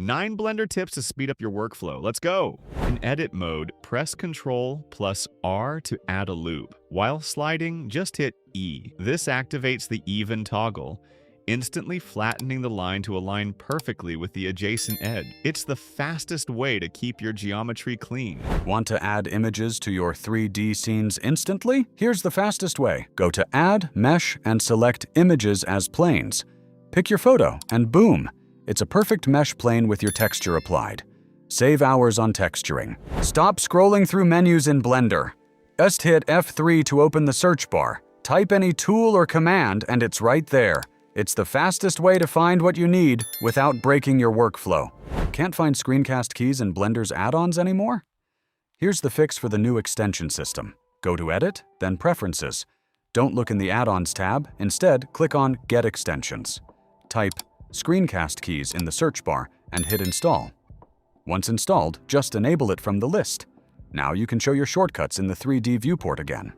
9 Blender tips to speed up your workflow. Let's go! In edit mode, press Ctrl plus R to add a loop. While sliding, just hit E. This activates the even toggle, instantly flattening the line to align perfectly with the adjacent edge. It's the fastest way to keep your geometry clean. Want to add images to your 3D scenes instantly? Here's the fastest way. Go to Add, Mesh, and select Images as Planes. Pick your photo, and boom! It's a perfect mesh plane with your texture applied. Save hours on texturing. Stop scrolling through menus in Blender. Just hit F3 to open the search bar. Type any tool or command, and it's right there. It's the fastest way to find what you need without breaking your workflow. Can't find screencast keys in Blender's add-ons anymore? Here's the fix for the new extension system. Go to Edit, then Preferences. Don't look in the Add-ons tab. Instead, click on Get Extensions. Type screencast keys in the search bar and hit Install. Once installed, just enable it from the list. Now you can show your shortcuts in the 3D viewport again.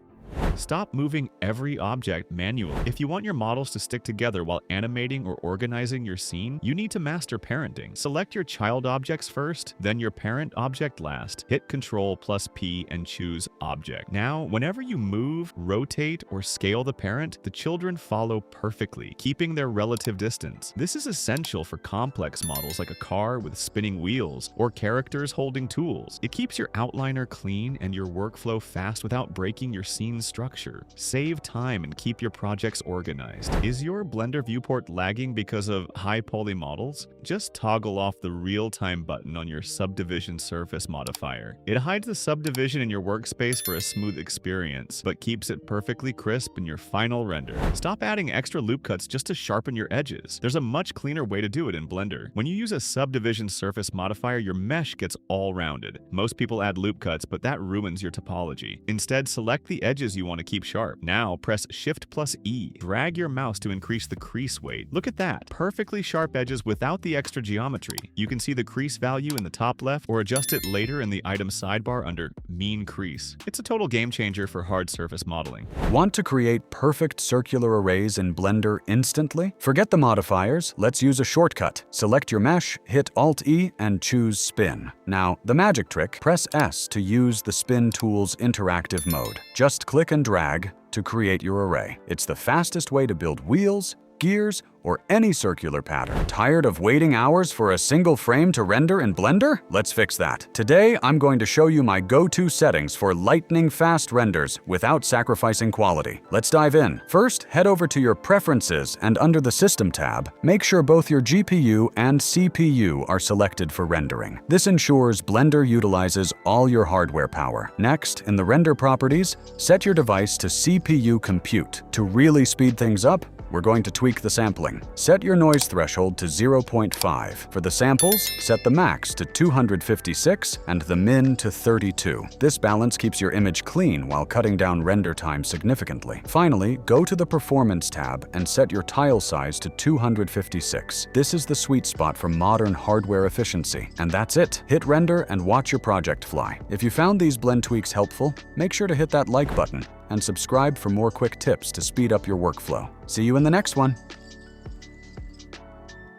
Stop moving every object manually. If you want your models to stick together while animating or organizing your scene, you need to master parenting. Select your child objects first, then your parent object last. Hit Ctrl plus P and choose Object. Now, whenever you move, rotate, or scale the parent, the children follow perfectly, keeping their relative distance. This is essential for complex models like a car with spinning wheels or characters holding tools. It keeps your outliner clean and your workflow fast without breaking your scene structure. Save time and keep your projects organized. Is your Blender viewport lagging because of high poly models? Just toggle off the real-time button on your subdivision surface modifier. It hides the subdivision in your workspace for a smooth experience, but keeps it perfectly crisp in your final render. Stop adding extra loop cuts just to sharpen your edges. There's a much cleaner way to do it in Blender. When you use a subdivision surface modifier, your mesh gets all rounded. Most people add loop cuts, but that ruins your topology. Instead, select the edges you want to keep sharp. Now press Shift plus E. Drag your mouse to increase the crease weight. Look at that. Perfectly sharp edges without the extra geometry. You can see the crease value in the top left or adjust it later in the item sidebar under Mean Crease. It's a total game changer for hard surface modeling. Want to create perfect circular arrays in Blender instantly? Forget the modifiers. Let's use a shortcut. Select your mesh, hit Alt-E, and choose Spin. Now, the magic trick, press S to use the Spin tool's interactive mode. Just click and drag to create your array. It's the fastest way to build wheels, gears, or any circular pattern. Tired of waiting hours for a single frame to render in Blender? Let's fix that. Today, I'm going to show you my go-to settings for lightning-fast renders without sacrificing quality. Let's dive in. First, head over to your Preferences and under the System tab, make sure both your GPU and CPU are selected for rendering. This ensures Blender utilizes all your hardware power. Next, in the Render Properties, set your device to CPU Compute. To really speed things up, we're going to tweak the sampling. Set your noise threshold to 0.5. For the samples, set the max to 256 and the min to 32. This balance keeps your image clean while cutting down render time significantly. Finally, go to the Performance tab and set your tile size to 256. This is the sweet spot for modern hardware efficiency. And that's it. Hit render and watch your project fly. If you found these blend tweaks helpful, make sure to hit that like button and subscribe for more quick tips to speed up your workflow. See you in the next one.